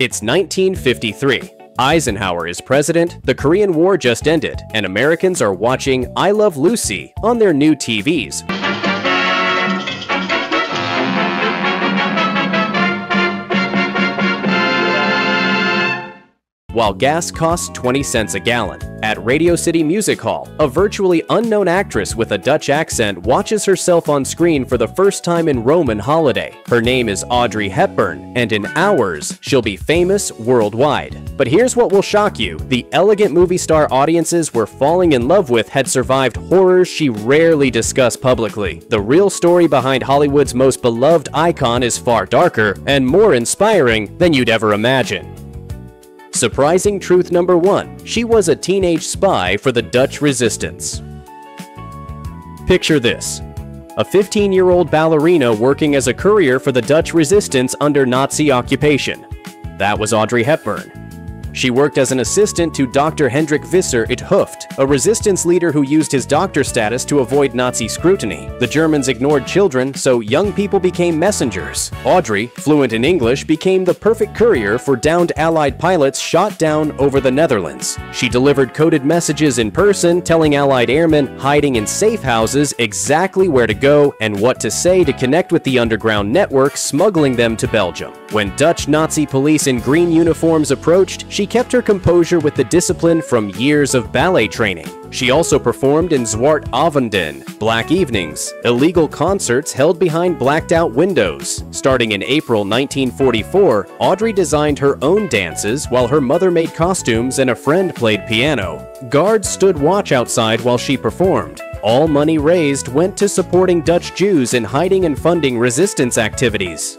It's 1953. Eisenhower is president, the Korean War just ended, and Americans are watching I Love Lucy on their new TVs. While gas costs 20 cents a gallon, at Radio City Music Hall, a virtually unknown actress with a Dutch accent watches herself on screen for the first time in Roman holiday. Her name is Audrey Hepburn, and in hours, she'll be famous worldwide. But here's what will shock you. The elegant movie star audiences were falling in love with had survived horrors she rarely discussed publicly. The real story behind Hollywood's most beloved icon is far darker and more inspiring than you'd ever imagine. Surprising truth number 1. She was a teenage spy for the Dutch resistance. Picture this. A 15-year-old ballerina working as a courier for the Dutch resistance under Nazi occupation. That was Audrey Hepburn. She worked as an assistant to Dr. Hendrik Visser it Hooft, a resistance leader who used his doctor status to avoid Nazi scrutiny. The Germans ignored children, so young people became messengers. Audrey, fluent in English, became the perfect courier for downed Allied pilots shot down over the Netherlands. She delivered coded messages in person, telling Allied airmen hiding in safe houses exactly where to go and what to say to connect with the underground network smuggling them to Belgium. When Dutch Nazi police in green uniforms approached, she kept her composure with the discipline from years of ballet training. She also performed in Zwart Avonden, Black Evenings, illegal concerts held behind blacked-out windows. Starting in April 1944, Audrey designed her own dances while her mother made costumes and a friend played piano. Guards stood watch outside while she performed. All money raised went to supporting Dutch Jews in hiding and funding resistance activities.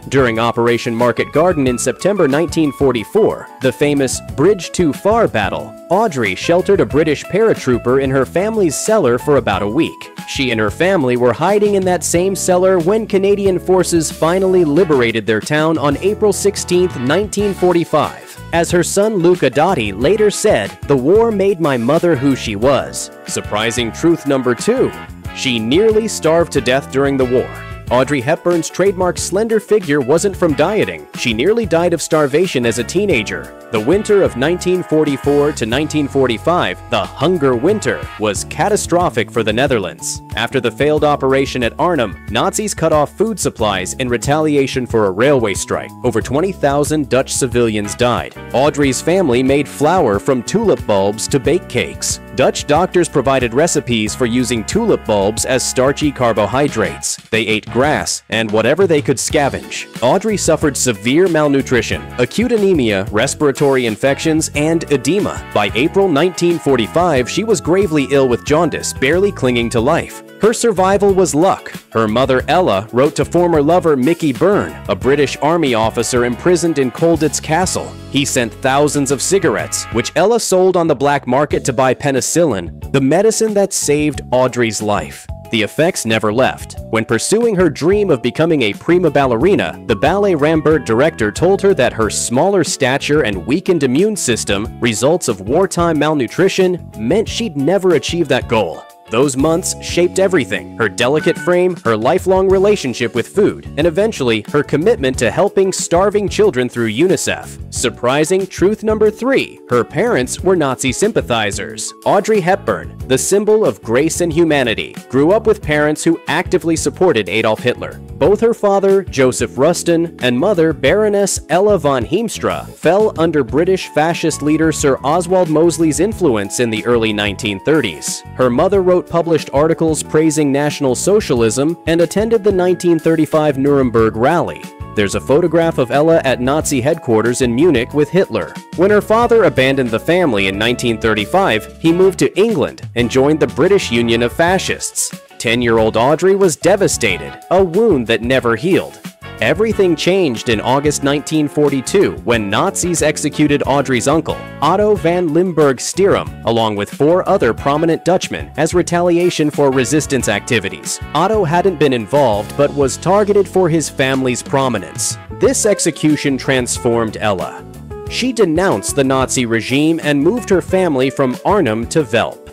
During Operation Market Garden in September 1944, the famous Bridge Too Far battle, Audrey sheltered a British paratrooper in her family's cellar for about a week. She and her family were hiding in that same cellar when Canadian forces finally liberated their town on April 16, 1945. As her son Luca Dotti later said, "The war made my mother who she was." Surprising truth number 2. She nearly starved to death during the war. Audrey Hepburn's trademark slender figure wasn't from dieting. She nearly died of starvation as a teenager. The winter of 1944 to 1945, the Hunger Winter, was catastrophic for the Netherlands. After the failed operation at Arnhem, Nazis cut off food supplies in retaliation for a railway strike. Over 20,000 Dutch civilians died. Audrey's family made flour from tulip bulbs to bake cakes. Dutch doctors provided recipes for using tulip bulbs as starchy carbohydrates. They ate grass and whatever they could scavenge. Audrey suffered severe malnutrition, acute anemia, respiratory infections, and edema. By April 1945, she was gravely ill with jaundice, barely clinging to life. Her survival was luck. Her mother, Ella, wrote to former lover Mickey Byrne, a British Army officer imprisoned in Colditz Castle. He sent thousands of cigarettes, which Ella sold on the black market to buy penicillin, the medicine that saved Audrey's life. The effects never left. When pursuing her dream of becoming a prima ballerina, the Ballet Rambert director told her that her smaller stature and weakened immune system, results of wartime malnutrition, meant she'd never achieve that goal. Those months shaped everything: her delicate frame, her lifelong relationship with food, and eventually her commitment to helping starving children through UNICEF. Surprising truth number 3. Her parents were Nazi sympathizers. Audrey Hepburn, the symbol of grace and humanity, grew up with parents who actively supported Adolf Hitler. Both her father, Joseph Rustin, and mother, Baroness Ella von Heemstra, fell under British fascist leader Sir Oswald Mosley's influence in the early 1930s. Her mother wrote published articles praising National Socialism and attended the 1935 Nuremberg Rally. There's a photograph of Ella at Nazi headquarters in Munich with Hitler. When her father abandoned the family in 1935, he moved to England and joined the British Union of Fascists. 10-year-old Audrey was devastated, a wound that never healed. Everything changed in August 1942 when Nazis executed Audrey's uncle, Otto van Limburg-Stierum, along with 4 other prominent Dutchmen as retaliation for resistance activities. Otto hadn't been involved but was targeted for his family's prominence. This execution transformed Ella. She denounced the Nazi regime and moved her family from Arnhem to Velp.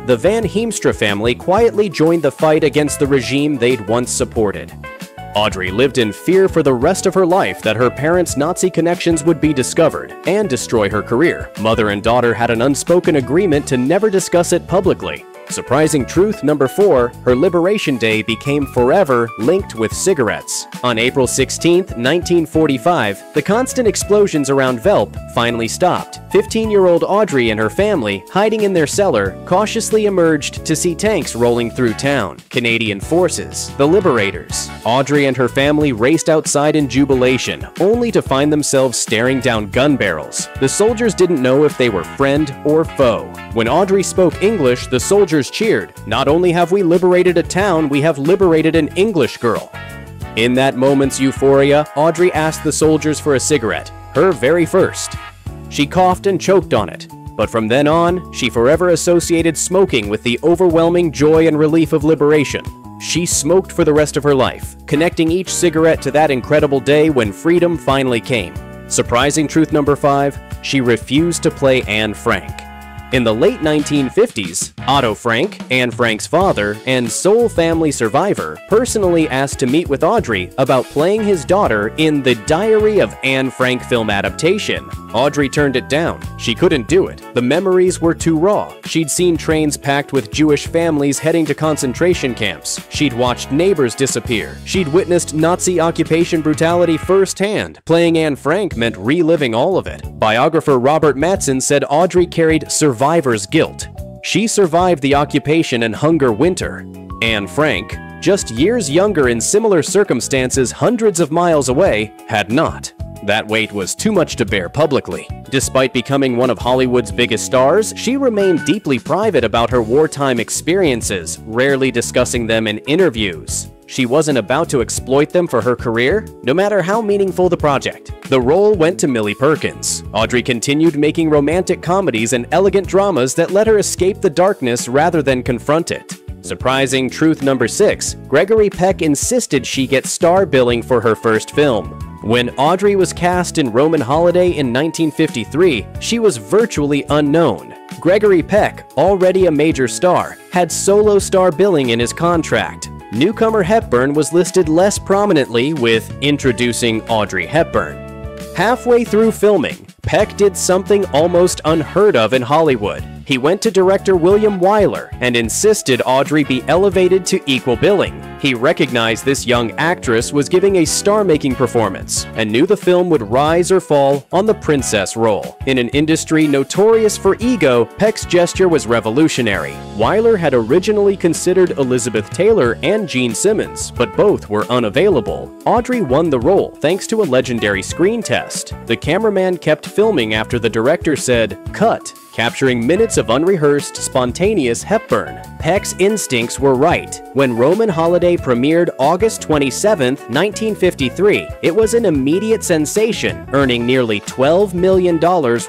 The Van Heemstra family quietly joined the fight against the regime they'd once supported. Audrey lived in fear for the rest of her life that her parents' Nazi connections would be discovered and destroy her career. Mother and daughter had an unspoken agreement to never discuss it publicly. Surprising truth number 4, her Liberation Day became forever linked with cigarettes. On April 16, 1945, the constant explosions around Velp finally stopped. 15-year-old Audrey and her family, hiding in their cellar, cautiously emerged to see tanks rolling through town. Canadian forces, the Liberators. Audrey and her family raced outside in jubilation, only to find themselves staring down gun barrels. The soldiers didn't know if they were friend or foe. When Audrey spoke English, the soldiers cheered. Not only have we liberated a town, we have liberated an English girl. In that moment's euphoria, Audrey asked the soldiers for a cigarette, her very first. She coughed and choked on it, but from then on, she forever associated smoking with the overwhelming joy and relief of liberation. She smoked for the rest of her life, connecting each cigarette to that incredible day when freedom finally came. Surprising truth number 5, she refused to play Anne Frank. In the late 1950s, Otto Frank, Anne Frank's father and sole family survivor, personally asked to meet with Audrey about playing his daughter in the Diary of Anne Frank film adaptation. Audrey turned it down. She couldn't do it. The memories were too raw. She'd seen trains packed with Jewish families heading to concentration camps. She'd watched neighbors disappear. She'd witnessed Nazi occupation brutality firsthand. Playing Anne Frank meant reliving all of it. Biographer Robert Mattson said Audrey carried survivor's guilt. She survived the occupation and hunger winter. Anne Frank, just years younger in similar circumstances hundreds of miles away, had not. That weight was too much to bear publicly. Despite becoming one of Hollywood's biggest stars, she remained deeply private about her wartime experiences, rarely discussing them in interviews. She wasn't about to exploit them for her career, no matter how meaningful the project. The role went to Millie Perkins. Audrey continued making romantic comedies and elegant dramas that let her escape the darkness rather than confront it. Surprising truth number 6, Gregory Peck insisted she get star billing for her first film. When Audrey was cast in Roman Holiday in 1953, she was virtually unknown. Gregory Peck, already a major star, had solo star billing in his contract. Newcomer Hepburn was listed less prominently with Introducing Audrey Hepburn. Halfway through filming, Peck did something almost unheard of in Hollywood. He went to director William Wyler and insisted Audrey be elevated to equal billing. He recognized this young actress was giving a star-making performance and knew the film would rise or fall on the princess role. In an industry notorious for ego, Peck's gesture was revolutionary. Wyler had originally considered Elizabeth Taylor and Gene Simmons, but both were unavailable. Audrey won the role thanks to a legendary screen test. The cameraman kept filming after the director said, "Cut," capturing minutes of unrehearsed, spontaneous Hepburn. Peck's instincts were right. When Roman Holiday premiered August 27, 1953, it was an immediate sensation, earning nearly $12 million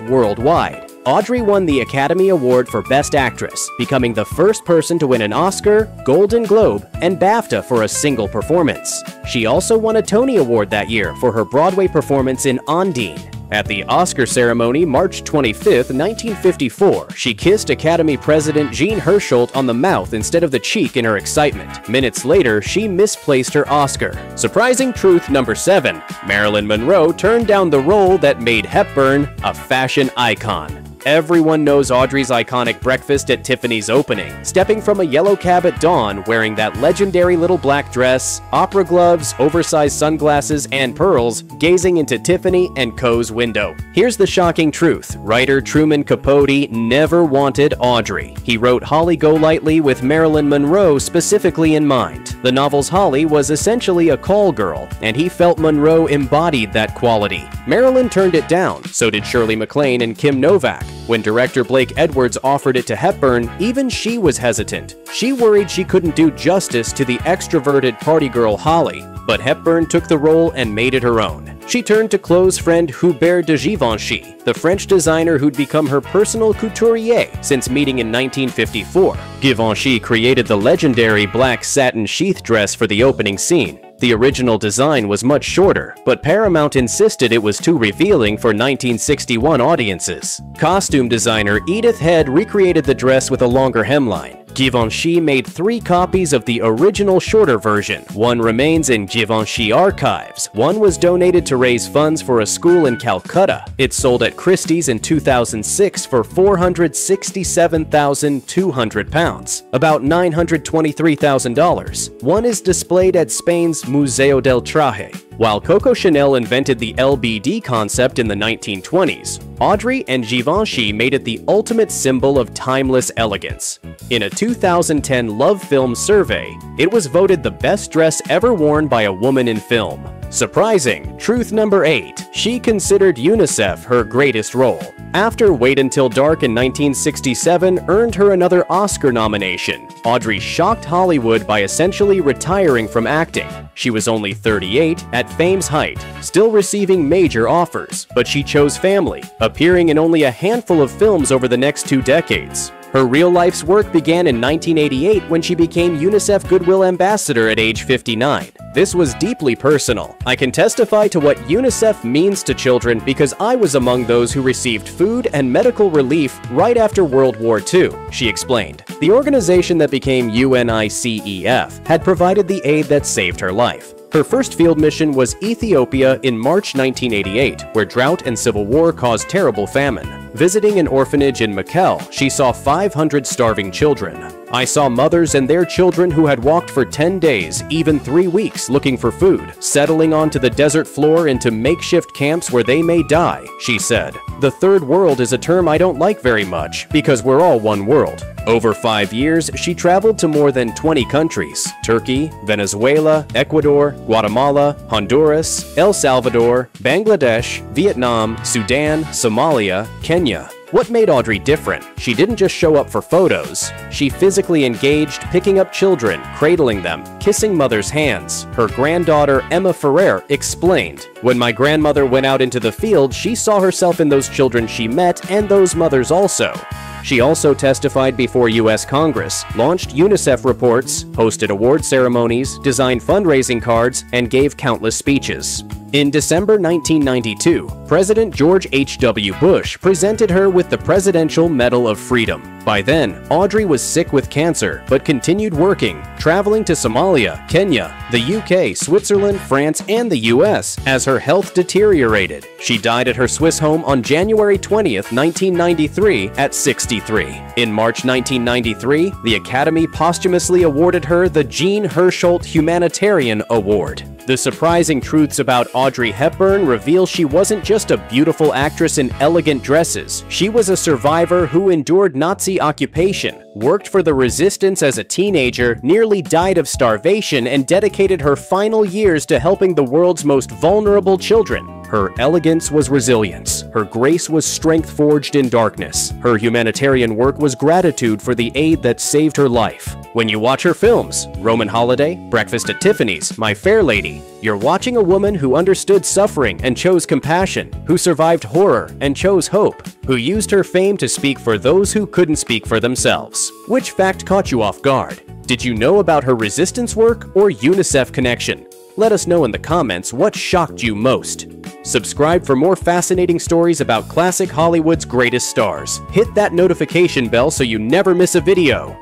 worldwide. Audrey won the Academy Award for Best Actress, becoming the first person to win an Oscar, Golden Globe, and BAFTA for a single performance. She also won a Tony Award that year for her Broadway performance in Ondine. At the Oscar ceremony March 25, 1954, she kissed Academy President Jean Hersholt on the mouth instead of the cheek in her excitement. Minutes later, she misplaced her Oscar. Surprising truth number 7, Marilyn Monroe turned down the role that made Hepburn a fashion icon. Everyone knows Audrey's iconic breakfast at Tiffanys opening, stepping from a yellow cab at dawn wearing that legendary little black dress, opera gloves, oversized sunglasses, and pearls, gazing into Tiffany & Co.'s window. Here's the shocking truth. Writer Truman Capote never wanted Audrey. He wrote Holly Golightly with Marilyn Monroe specifically in mind. The novel's Holly was essentially a call girl, and he felt Monroe embodied that quality. Marilyn turned it down, so did Shirley MacLaine and Kim Novak. When director Blake Edwards offered it to Hepburn, even she was hesitant. She worried she couldn't do justice to the extroverted party girl Holly, but Hepburn took the role and made it her own. She turned to close friend Hubert de Givenchy, the French designer who'd become her personal couturier since meeting in 1954. Givenchy created the legendary black satin sheath dress for the opening scene. The original design was much shorter, but Paramount insisted it was too revealing for 1961 audiences. Costume designer Edith Head recreated the dress with a longer hemline. Givenchy made 3 copies of the original shorter version. One remains in Givenchy archives. One was donated to raise funds for a school in Calcutta. It sold at Christie's in 2006 for £467,200, about $923,000. One is displayed at Spain's Museo del Traje. While Coco Chanel invented the LBD concept in the 1920s, Audrey and Givenchy made it the ultimate symbol of timeless elegance. In a 2010 Love Film survey, it was voted the best dress ever worn by a woman in film. Surprising. Truth number 8. She considered UNICEF her greatest role. After Wait Until Dark in 1967 earned her another Oscar nomination, Audrey shocked Hollywood by essentially retiring from acting. She was only 38 at fame's height, still receiving major offers, but she chose family, appearing in only a handful of films over the next 2 decades. Her real-life's work began in 1988 when she became UNICEF Goodwill Ambassador at age 59. This was deeply personal. I can testify to what UNICEF means to children because I was among those who received food and medical relief right after World War II, she explained. The organization that became UNICEF had provided the aid that saved her life. Her first field mission was Ethiopia in March 1988, where drought and civil war caused terrible famine. Visiting an orphanage in Mekelle, she saw 500 starving children. I saw mothers and their children who had walked for 10 days, even 3 weeks, looking for food, settling onto the desert floor into makeshift camps where they may die, she said. The third world is a term I don't like very much, because we're all one world. Over 5 years, she traveled to more than 20 countries: Turkey, Venezuela, Ecuador, Guatemala, Honduras, El Salvador, Bangladesh, Vietnam, Sudan, Somalia, Kenya. What made Audrey different? She didn't just show up for photos. She physically engaged, picking up children, cradling them, kissing mothers' hands. Her granddaughter, Emma Ferrer, explained, "When my grandmother went out into the field, she saw herself in those children she met and those mothers also." She also testified before U.S. Congress, launched UNICEF reports, hosted award ceremonies, designed fundraising cards, and gave countless speeches. In December 1992, President George H.W. Bush presented her with the Presidential Medal of Freedom. By then, Audrey was sick with cancer, but continued working, traveling to Somalia, Kenya, the UK, Switzerland, France, and the US as her health deteriorated. She died at her Swiss home on January 20th, 1993 at 63. In March 1993, the Academy posthumously awarded her the Jean Hersholt Humanitarian Award. The surprising truths about Audrey Hepburn reveal she wasn't just a beautiful actress in elegant dresses. She was a survivor who endured Nazi occupation, worked for the resistance as a teenager, nearly died of starvation, and dedicated her final years to helping the world's most vulnerable children. Her elegance was resilience. Her grace was strength forged in darkness. Her humanitarian work was gratitude for the aid that saved her life. When you watch her films, Roman Holiday, Breakfast at Tiffanys, My Fair Lady, you're watching a woman who understood suffering and chose compassion, who survived horror and chose hope, who used her fame to speak for those who couldn't speak for themselves. Which fact caught you off guard? Did you know about her resistance work or UNICEF connection? Let us know in the comments what shocked you most. Subscribe for more fascinating stories about classic Hollywood's greatest stars. Hit that notification bell so you never miss a video.